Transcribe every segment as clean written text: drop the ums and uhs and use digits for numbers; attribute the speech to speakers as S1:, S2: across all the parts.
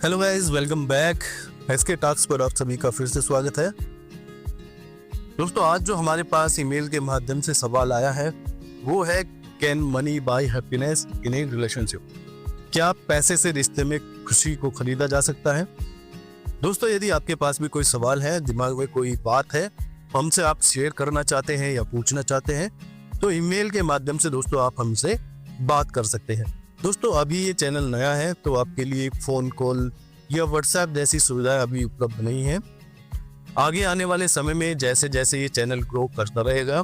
S1: Hello guys, welcome back. SK talks पर आप सभी का फिर से स्वागत है। दोस्तों, आज जो हमारे पास ईमेल के माध्यम से सवाल आया है वो है, can money by happiness in a relationship? क्या पैसे से रिश्ते में खुशी को खरीदा जा सकता है? दोस्तों, यदि आपके पास भी कोई सवाल है, दिमाग में कोई बात है, हमसे आप शेयर करना चाहते हैं या पूछना चाहते हैं, तो ईमेल के माध्यम से दोस्तों आप हमसे बात कर सकते हैं। दोस्तों, अभी ये चैनल नया है तो आपके लिए फोन कॉल या व्हाट्सएप जैसी सुविधाएं अभी उपलब्ध नहीं है। आगे आने वाले समय में जैसे जैसे ये चैनल ग्रो करता रहेगा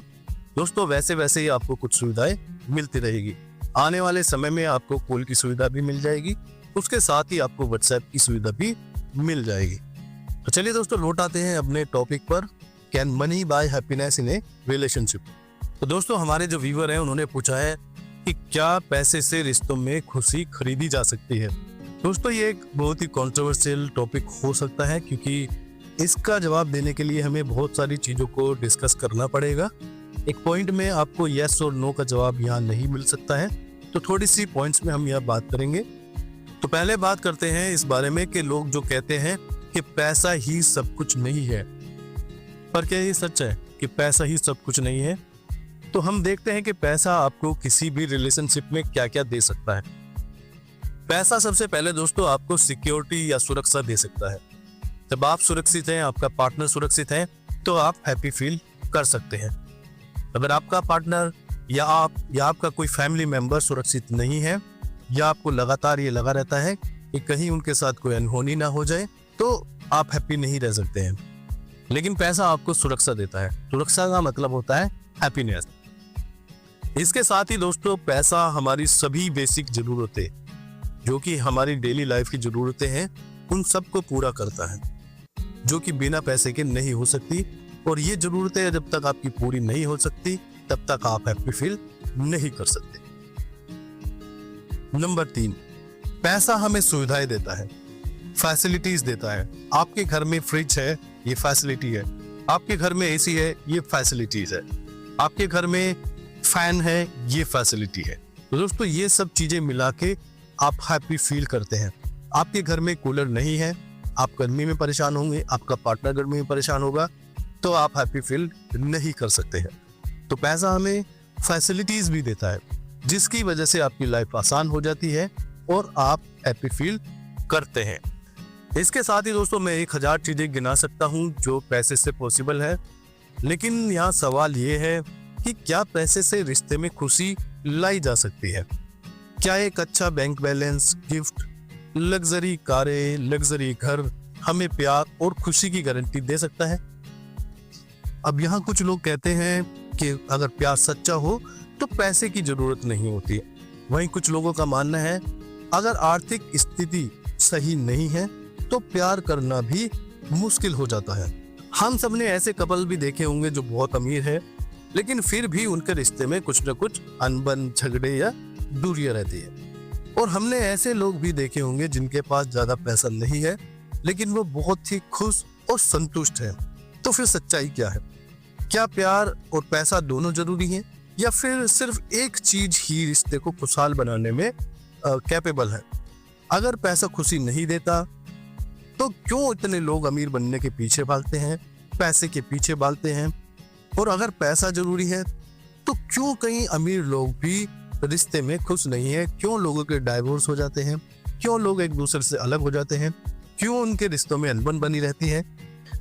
S1: दोस्तों, वैसे वैसे ही आपको कुछ सुविधाएं मिलती रहेगी। आने वाले समय में आपको कॉल की सुविधा भी मिल जाएगी, उसके साथ ही आपको व्हाट्सएप की सुविधा भी मिल जाएगी। तो चलिए दोस्तों, लौट आते हैं अपने टॉपिक पर, can money by happiness in a relationship. तो दोस्तों, हमारे जो व्यूअर हैं उन्होंने पूछा है कि क्या पैसे से रिश्तों में खुशी खरीदी जा सकती है। दोस्तों, ये एक बहुत ही कंट्रोवर्शियल टॉपिक हो सकता है, क्योंकि इसका जवाब देने के लिए हमें बहुत सारी चीज़ों को डिस्कस करना पड़ेगा। एक पॉइंट में आपको यस और नो का जवाब यहाँ नहीं मिल सकता है, तो थोड़ी सी पॉइंट्स में हम यह बात करेंगे। तो पहले बात करते हैं इस बारे में कि लोग जो कहते हैं कि पैसा ही सब कुछ नहीं है। पर क्या ये सच है कि पैसा ही सब कुछ नहीं है? तो हम देखते हैं कि पैसा आपको किसी भी रिलेशनशिप में क्या क्या दे सकता है। पैसा सबसे पहले दोस्तों आपको सिक्योरिटी या सुरक्षा दे सकता है। जब आप सुरक्षित हैं, आपका पार्टनर सुरक्षित है, तो आप हैप्पी फील कर सकते हैं। अगर आपका पार्टनर या आपका कोई फैमिली मेंबर सुरक्षित नहीं है, या आपको लगातार ये लगा रहता है कि कहीं उनके साथ कोई अनहोनी ना हो जाए, तो आप हैप्पी नहीं रह सकते हैं। लेकिन पैसा आपको सुरक्षा देता है। सुरक्षा का मतलब होता है हैप्पीनेस। इसके साथ ही दोस्तों, पैसा हमारी सभी बेसिक जरूरतें, जो कि हमारी डेली लाइफ की जरूरतें हैं, उन सबको पूरा करता है, जो कि बिना पैसे के नहीं हो सकती। और ये जरूरतें जब तक आपकी पूरी नहीं हो सकती, तब तक आप हैप्पी फील नहीं कर सकते। नंबर 3, पैसा हमें सुविधाएं देता है, फैसिलिटीज देता है। आपके घर में फ्रिज है, ये फैसिलिटी है। आपके घर में एसी है, ये फैसिलिटीज है। आपके घर में फैन है, ये फैसिलिटी है। तो दोस्तों, ये सब चीजें मिला के आप हैप्पी फील करते हैं। आपके घर में कूलर नहीं है, आप गर्मी में परेशान होंगे, आपका पार्टनर गर्मी में परेशान होगा, तो आप हैप्पी फील नहीं कर सकते हैं। तो पैसा हमें फैसिलिटीज भी देता है, जिसकी वजह से आपकी लाइफ आसान हो जाती है और आप हैप्पी फील करते हैं। इसके साथ ही दोस्तों, मैं 1000 चीजें गिना सकता हूं जो पैसे से पॉसिबल है। लेकिन यहाँ सवाल ये है कि क्या पैसे से रिश्ते में खुशी लाई जा सकती है? क्या एक अच्छा बैंक बैलेंस, गिफ्ट, लग्जरी कारें, लग्जरी घर हमें प्यार और खुशी की गारंटी दे सकता है? अब यहाँ कुछ लोग कहते हैं कि अगर प्यार सच्चा हो तो पैसे की जरूरत नहीं होती है। वहीं कुछ लोगों का मानना है अगर आर्थिक स्थिति सही नहीं है तो प्यार करना भी मुश्किल हो जाता है। हम सबने ऐसे कपल भी देखे होंगे जो बहुत अमीर है, लेकिन फिर भी उनके रिश्ते में कुछ न कुछ अनबन, झगड़े या दूरियां रहती है। और हमने ऐसे लोग भी देखे होंगे जिनके पास ज्यादा पैसा नहीं है, लेकिन वो बहुत ही खुश और संतुष्ट है। तो फिर सच्चाई क्या है? क्या प्यार और पैसा दोनों जरूरी हैं, या फिर सिर्फ एक चीज ही रिश्ते को खुशहाल बनाने में कैपेबल है? अगर पैसा खुशी नहीं देता तो क्यों इतने लोग अमीर बनने के पीछे भागते हैं, पैसे के पीछे भागते हैं? और अगर पैसा जरूरी है तो क्यों कई अमीर लोग भी रिश्ते में खुश नहीं है? क्यों लोगों के डाइवोर्स हो जाते हैं? क्यों लोग एक दूसरे से अलग हो जाते हैं? क्यों उनके रिश्तों में अनबन बनी रहती है?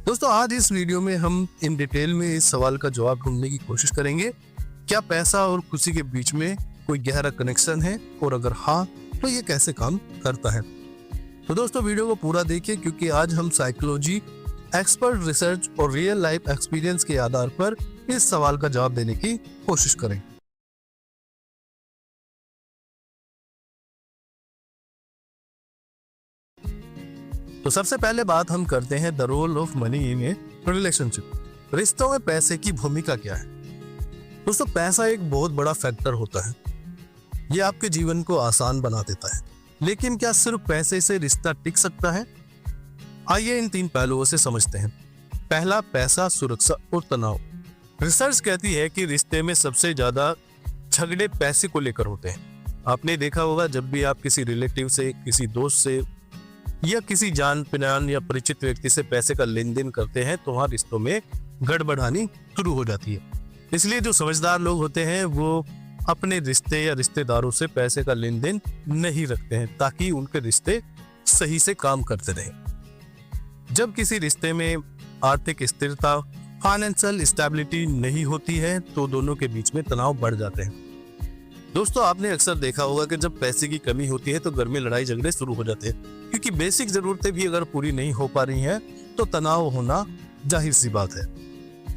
S1: दोस्तों, आज इस वीडियो में हम इन डिटेल में इस सवाल का जवाब ढूंढने की कोशिश करेंगे। क्या पैसा और खुशी के बीच में कोई गहरा कनेक्शन है, और अगर हाँ तो ये कैसे काम करता है? तो दोस्तों, वीडियो को पूरा देखिए, क्योंकि आज हम साइकोलॉजी, एक्सपर्ट रिसर्च और रियल लाइफ एक्सपीरियंस के आधार पर इस सवाल का जवाब देने की कोशिश करें। तो सबसे पहले बात हम करते हैं the role of money in a relationship. रिश्तों में पैसे की भूमिका क्या है? दोस्तों, पैसा एक बहुत बड़ा फैक्टर होता है। ये आपके जीवन को आसान बना देता है। लेकिन क्या सिर्फ पैसे से रिश्ता टिक सकता है? आइए इन 3 पहलुओं से समझते हैं। पहला, पैसा, सुरक्षा और तनाव। रिसर्च कहती है कि रिश्ते में सबसे ज्यादा झगड़े पैसे को लेकर होते हैं। आपने देखा होगा, जब भी आप किसी रिलेटिव से, किसी दोस्त से या किसी जान पहचान या परिचित व्यक्ति से पैसे का लेन देन करते हैं तो वहां रिश्तों में गड़बड़ानी शुरू हो जाती है। इसलिए जो समझदार लोग होते हैं वो अपने रिश्ते या रिश्तेदारों से पैसे का लेन देन नहीं रखते हैं ताकि उनके रिश्ते सही से काम करते रहें। जब किसी रिश्ते में आर्थिक स्थिरता, फाइनेंशियल स्टेबिलिटी नहीं होती है तो दोनों के बीच में तनाव बढ़ जाते हैं। दोस्तों, आपने अक्सर देखा होगा कि जब पैसे की कमी होती है तो घर में लड़ाई झगड़े शुरू हो जाते हैं, क्योंकि बेसिक जरूरतें भी अगर पूरी नहीं हो पा रही हैं तो तनाव होना जाहिर सी बात है।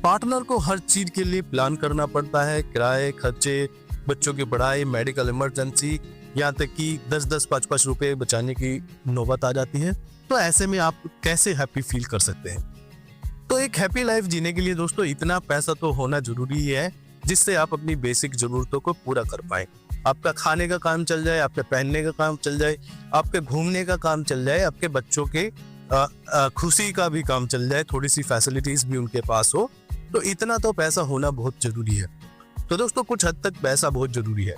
S1: पार्टनर को हर चीज के लिए प्लान करना पड़ता है, किराए, खर्चे, बच्चों की पढ़ाई, मेडिकल इमरजेंसी, यहाँ तक कि 10-10, 5-5 रुपए बचाने की नौबत आ जाती है। तो ऐसे में आप कैसे हैप्पी फील कर सकते हैं? तो एक हैप्पी लाइफ जीने के लिए दोस्तों इतना पैसा तो होना जरूरी है जिससे आप अपनी बेसिक जरूरतों को पूरा कर पाए। आपका खाने का काम चल जाए, आपके पहनने का काम चल जाए, आपके घूमने का काम चल जाए, आपके बच्चों के खुशी का भी काम चल जाए, थोड़ी सी फैसिलिटीज भी उनके पास हो, तो इतना तो पैसा होना बहुत जरूरी है। तो दोस्तों, कुछ हद तक पैसा बहुत जरूरी है।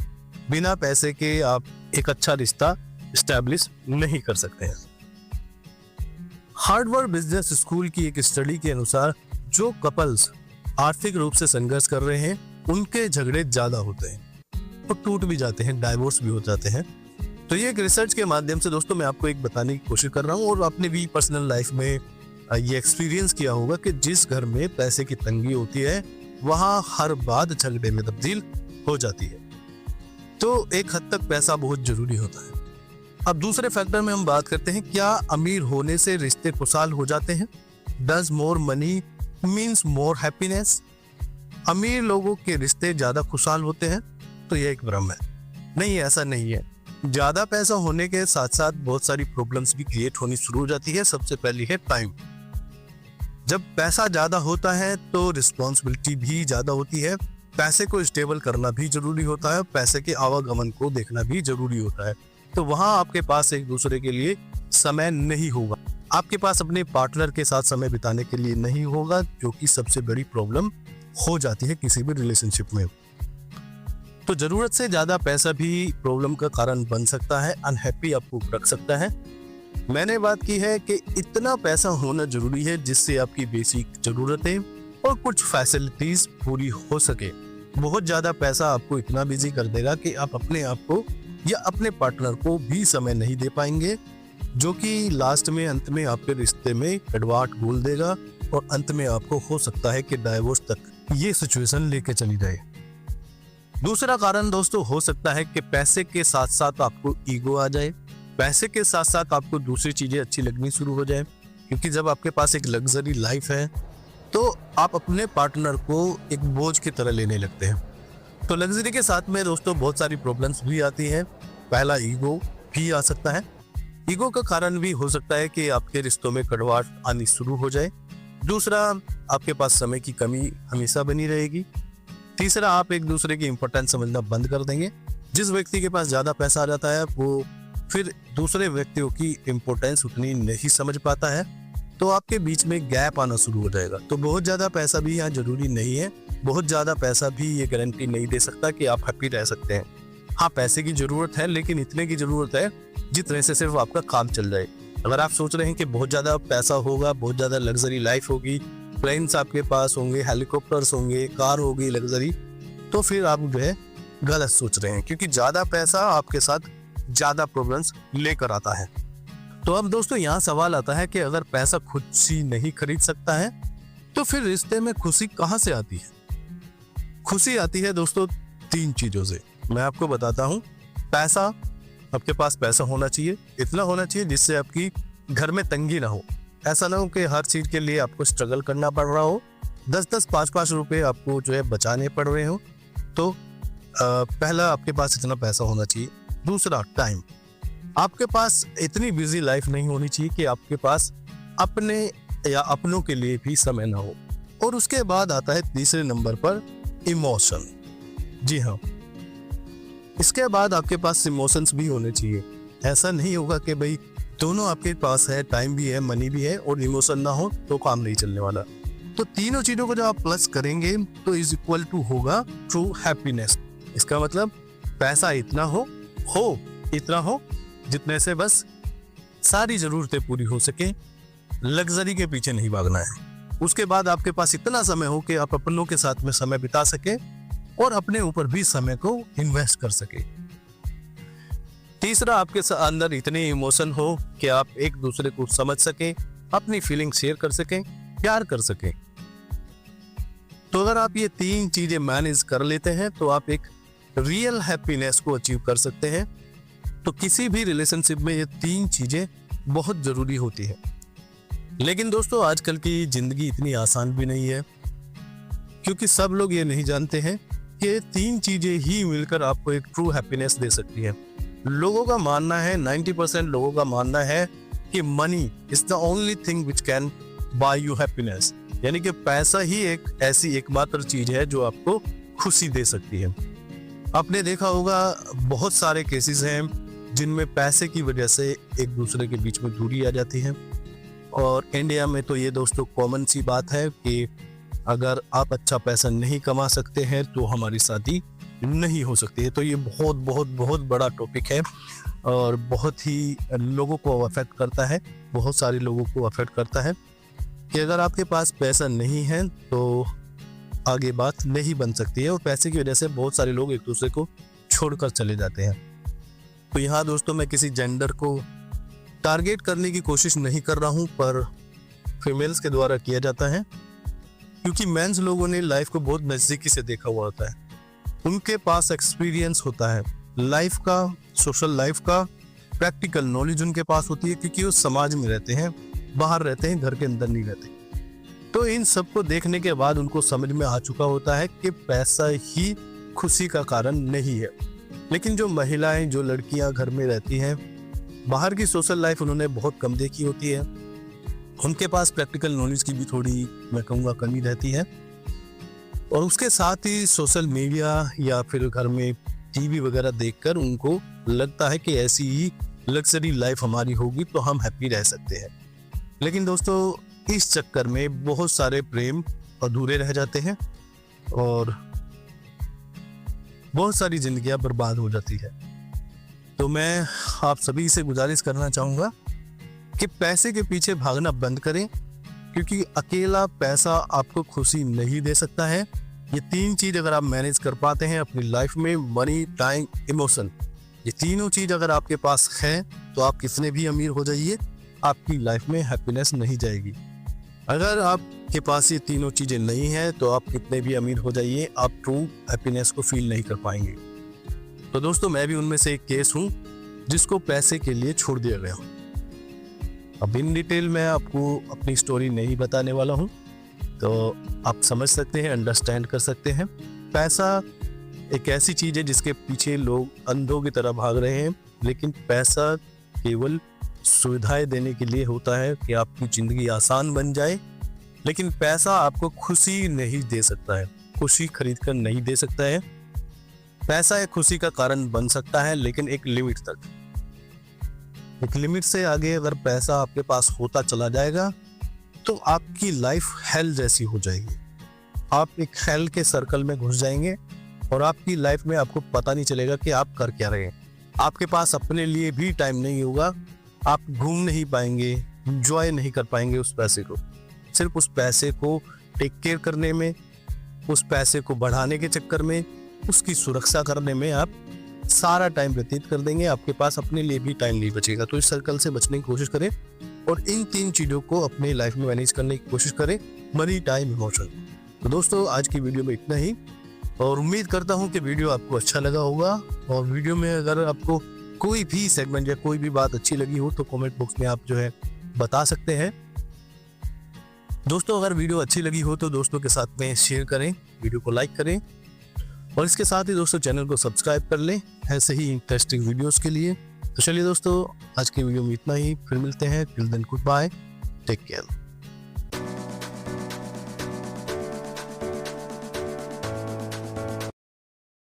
S1: बिना पैसे के आप एक अच्छा रिश्ता स्टैब्लिश नहीं कर सकते हैं। हार्वर्ड बिजनेस स्कूल की एक स्टडी के अनुसार जो कपल्स आर्थिक रूप से संघर्ष कर रहे हैं उनके झगड़े ज्यादा होते हैं और टूट भी जाते हैं, डाइवोर्स भी हो जाते हैं। तो ये एक रिसर्च के माध्यम से दोस्तों मैं आपको एक बताने की कोशिश कर रहा हूँ, और आपने भी पर्सनल लाइफ में ये एक्सपीरियंस किया होगा कि जिस घर में पैसे की तंगी होती है वहां हर बात झगड़े में तब्दील हो जाती है। तो एक हद तक पैसा बहुत जरूरी होता है। अब दूसरे फैक्टर में हम बात करते हैं, क्या अमीर होने से रिश्ते खुशहाल हो जाते हैं? Does more money means more happiness? अमीर लोगों के रिश्ते ज्यादा खुशहाल होते हैं? तो यह एक भ्रम है। नहीं, ऐसा नहीं है। ज्यादा पैसा होने के साथ साथ बहुत सारी प्रॉब्लम्स भी क्रिएट होनी शुरू हो जाती है। सबसे पहली है टाइम। जब पैसा ज्यादा होता है तो रिस्पॉन्सिबिलिटी भी ज्यादा होती है। पैसे को स्टेबल करना भी जरूरी होता है, पैसे के आवागमन को देखना भी जरूरी होता है। तो वहां आपके पास एक दूसरे के लिए समय नहीं होगा, आपके पास अपने पार्टनर के साथ समय बिताने के लिए नहीं होगा, जो कि सबसे बड़ी प्रॉब्लम हो जाती है किसी भी रिलेशनशिप में। तो जरूरत से ज्यादा पैसा भी प्रॉब्लम का कारण बन सकता है, अनहैप्पी आपको रख सकता है। मैंने बात की है कि इतना पैसा होना जरूरी है जिससे आपकी बेसिक जरूरतें और कुछ फैसिलिटीज पूरी हो सके। बहुत ज्यादा पैसा आपको इतना बिजी कर देगा कि आप अपने आप को या अपने पार्टनर को भी समय नहीं दे पाएंगे, जो कि लास्ट में अंत में आपके रिश्ते में कड़वाहट बोल देगा और अंत में आपको हो सकता है कि डाइवोर्स तक ये सिचुएशन लेके चली जाए। दूसरा कारण दोस्तों हो सकता है कि पैसे के साथ साथ आपको ईगो आ जाए, पैसे के साथ साथ आपको दूसरी चीजें अच्छी लगनी शुरू हो जाए, क्योंकि जब आपके पास एक लग्जरी लाइफ है तो आप अपने पार्टनर को एक बोझ की तरह लेने लगते हैं। तो लग्जरी के साथ में दोस्तों बहुत सारी प्रॉब्लम्स भी आती हैं। पहला ईगो भी आ सकता है। ईगो का कारण भी हो सकता है कि आपके रिश्तों में कड़वाहट आनी शुरू हो जाए। दूसरा, आपके पास समय की कमी हमेशा बनी रहेगी। तीसरा, आप एक दूसरे की इंपॉर्टेंस समझना बंद कर देंगे। जिस व्यक्ति के पास ज्यादा पैसा आ जाता है वो फिर दूसरे व्यक्तियों की इंपॉर्टेंस उतनी नहीं समझ पाता है, तो आपके बीच में गैप आना शुरू हो जाएगा। तो बहुत ज्यादा पैसा भी यहाँ जरूरी नहीं है। बहुत ज्यादा पैसा भी ये गारंटी नहीं दे सकता कि आप हैप्पी रह सकते हैं। हाँ, पैसे की जरूरत है, लेकिन इतने की जरूरत है जितने से सिर्फ आपका काम चल जाए। अगर आप सोच रहे हैं कि बहुत ज्यादा पैसा होगा, बहुत ज्यादा लग्जरी लाइफ होगी, प्लेन्स आपके पास होंगे, हेलीकॉप्टर्स होंगे, कार होगी लग्जरी, तो फिर आप जो है गलत सोच रहे हैं, क्योंकि ज्यादा पैसा आपके साथ ज्यादा प्रॉब्लम्स लेकर आता है। तो अब दोस्तों यहाँ सवाल आता है कि अगर पैसा खुशी नहीं खरीद सकता है तो फिर रिश्ते में खुशी कहाँ से आती है? खुशी आती है दोस्तों 3 चीजों से। मैं आपको बताता हूँ। पैसा, आपके पास पैसा होना चाहिए, इतना होना चाहिए जिससे आपकी घर में तंगी ना हो। ऐसा ना हो कि हर चीज के लिए आपको स्ट्रगल करना पड़ रहा हो, 10-10, 5-5 रुपए आपको जो है बचाने पड़ रहे हो। तो पहला, आपके पास इतना पैसा होना चाहिए। दूसरा, टाइम। आपके पास इतनी बिजी लाइफ नहीं होनी चाहिए कि आपके पास अपने या अपनों के लिए भी समय ना हो। और उसके बाद आता है तीसरे नंबर पर इमोशन। जी हाँ, इसके बाद आपके पास इमोशंस भी होने चाहिए। ऐसा नहीं होगा कि भाई दोनों आपके पास है, टाइम भी है, मनी भी है और इमोशन ना हो तो काम नहीं चलने वाला। तो तीनों चीजों को जब आप प्लस करेंगे तो इज इक्वल टू होगा ट्रू हैप्पीनेस। इसका मतलब पैसा इतना हो इतना हो जितने से बस सारी जरूरतें पूरी हो सके, लग्जरी के पीछे नहीं भागना है। उसके बाद आपके पास इतना समय हो कि आप अपनों के साथ में समय बिता सके और अपने ऊपर भी समय को इन्वेस्ट कर सके। तीसरा, आपके अंदर इतने इमोशन हो कि आप एक दूसरे को समझ सके, अपनी फीलिंग शेयर कर सके, प्यार कर सके। तो अगर आप ये 3 चीजें मैनेज कर लेते हैं तो आप एक रियल हैप्पीनेस को अचीव कर सकते हैं। तो किसी भी रिलेशनशिप में ये 3 चीजें बहुत जरूरी होती है। लेकिन दोस्तों, आजकल की जिंदगी इतनी आसान भी नहीं है, क्योंकि सब लोग ये नहीं जानते हैं कि 3 चीजें ही मिलकर आपको एक ट्रू हैप्पीनेस दे सकती है। लोगों का मानना है, 90% लोगों का मानना है कि money is the only thing which can buy you happiness, यानी कि पैसा ही एक ऐसी एकमात्र चीज है जो आपको खुशी दे सकती है। आपने देखा होगा बहुत सारे केसेस हैं जिनमें पैसे की वजह से एक दूसरे के बीच में दूरी आ जाती है। और इंडिया में तो ये दोस्तों कॉमन सी बात है कि अगर आप अच्छा पैसा नहीं कमा सकते हैं तो हमारी शादी नहीं हो सकती है। तो ये बहुत बहुत बहुत बड़ा टॉपिक है और बहुत ही लोगों को अफेक्ट करता है, बहुत सारे लोगों को अफेक्ट करता है कि अगर आपके पास पैसा नहीं है तो आगे बात नहीं बन सकती है। और पैसे की वजह से बहुत सारे लोग एक दूसरे को छोड़कर चले जाते हैं। तो यहाँ दोस्तों मैं किसी जेंडर को टारगेट करने की कोशिश नहीं कर रहा हूँ, पर फीमेल्स के द्वारा किया जाता है, क्योंकि मेंस लोगों ने लाइफ को बहुत नज़दीकी से देखा हुआ होता है। उनके पास एक्सपीरियंस होता है लाइफ का, सोशल लाइफ का, प्रैक्टिकल नॉलेज उनके पास होती है, क्योंकि वो समाज में रहते हैं, बाहर रहते हैं, घर के अंदर नहीं रहते। तो इन सब को देखने के बाद उनको समझ में आ चुका होता है कि पैसा ही खुशी का कारण नहीं है। लेकिन जो महिलाएं, जो लड़कियां घर में रहती हैं, बाहर की सोशल लाइफ उन्होंने बहुत कम देखी होती है, उनके पास प्रैक्टिकल नॉलेज की भी थोड़ी मैं कहूँगा कमी रहती है। और उसके साथ ही सोशल मीडिया या फिर घर में टीवी वगैरह देखकर उनको लगता है कि ऐसी ही लग्जरी लाइफ हमारी होगी तो हम हैप्पी रह सकते हैं। लेकिन दोस्तों इस चक्कर में बहुत सारे प्रेम अधूरे रह जाते हैं और बहुत सारी जिंदगियां बर्बाद हो जाती है। तो मैं आप सभी से गुजारिश करना चाहूँगा कि पैसे के पीछे भागना बंद करें, क्योंकि अकेला पैसा आपको खुशी नहीं दे सकता है। ये 3 चीज़ अगर आप मैनेज कर पाते हैं अपनी लाइफ में, मनी, टाइम, इमोशन, ये तीनों चीज़ अगर आपके पास है तो आप कितने भी अमीर हो जाइए, आपकी लाइफ में हैप्पीनेस नहीं जाएगी। अगर आपके पास ये तीनों चीज़ें नहीं हैं तो आप कितने भी अमीर हो जाइए, आप ट्रू हैप्पीनेस को फील नहीं कर पाएंगे। तो दोस्तों मैं भी उनमें से एक केस हूँ जिसको पैसे के लिए छोड़ दिया गया। अब इन डिटेल मैं आपको अपनी स्टोरी नहीं बताने वाला हूँ, तो आप समझ सकते हैं, अंडरस्टैंड कर सकते हैं। पैसा एक ऐसी चीज़ है जिसके पीछे लोग अंधों की तरह भाग रहे हैं, लेकिन पैसा केवल सुविधाएं देने के लिए होता है कि आपकी ज़िंदगी आसान बन जाए। लेकिन पैसा आपको खुशी नहीं दे सकता है, खुशी खरीद कर नहीं दे सकता है। पैसा एक खुशी का कारण बन सकता है, लेकिन एक लिमिट तक। एक लिमिट से आगे अगर पैसा आपके पास होता चला जाएगा तो आपकी लाइफ हेल जैसी हो जाएगी। आप एक हेल के सर्कल में घुस जाएंगे और आपकी लाइफ में आपको पता नहीं चलेगा कि आप कर क्या रहे हैं। आपके पास अपने लिए भी टाइम नहीं होगा, आप घूम नहीं पाएंगे, एंजॉय नहीं कर पाएंगे उस पैसे को। सिर्फ उस पैसे को टेक केयर करने में, उस पैसे को बढ़ाने के चक्कर में, उसकी सुरक्षा करने में आप सारा टाइम व्यतीत कर देंगे। आपके पास अपने लिए भी टाइम नहीं बचेगा। तो इस सर्कल से बचने की कोशिश करें और इन 3 चीज़ों को अपने लाइफ में मैनेज करने की कोशिश करें, मनी, टाइम, इमोशन। तो दोस्तों आज की वीडियो में इतना ही, और उम्मीद करता हूं कि वीडियो आपको अच्छा लगा होगा। और वीडियो में अगर आपको कोई भी सेगमेंट या कोई भी बात अच्छी लगी हो तो कमेंट बॉक्स में आप जो है बता सकते हैं। दोस्तों अगर वीडियो अच्छी लगी हो तो दोस्तों के साथ में शेयर करें, वीडियो को लाइक करें, और इसके साथ ही दोस्तों चैनल को सब्सक्राइब कर लें ऐसे ही इंटरेस्टिंग वीडियोस के लिए। तो चलिए दोस्तों आज की वीडियो में इतना ही, फिर मिलते हैं। Till then good bye, take care.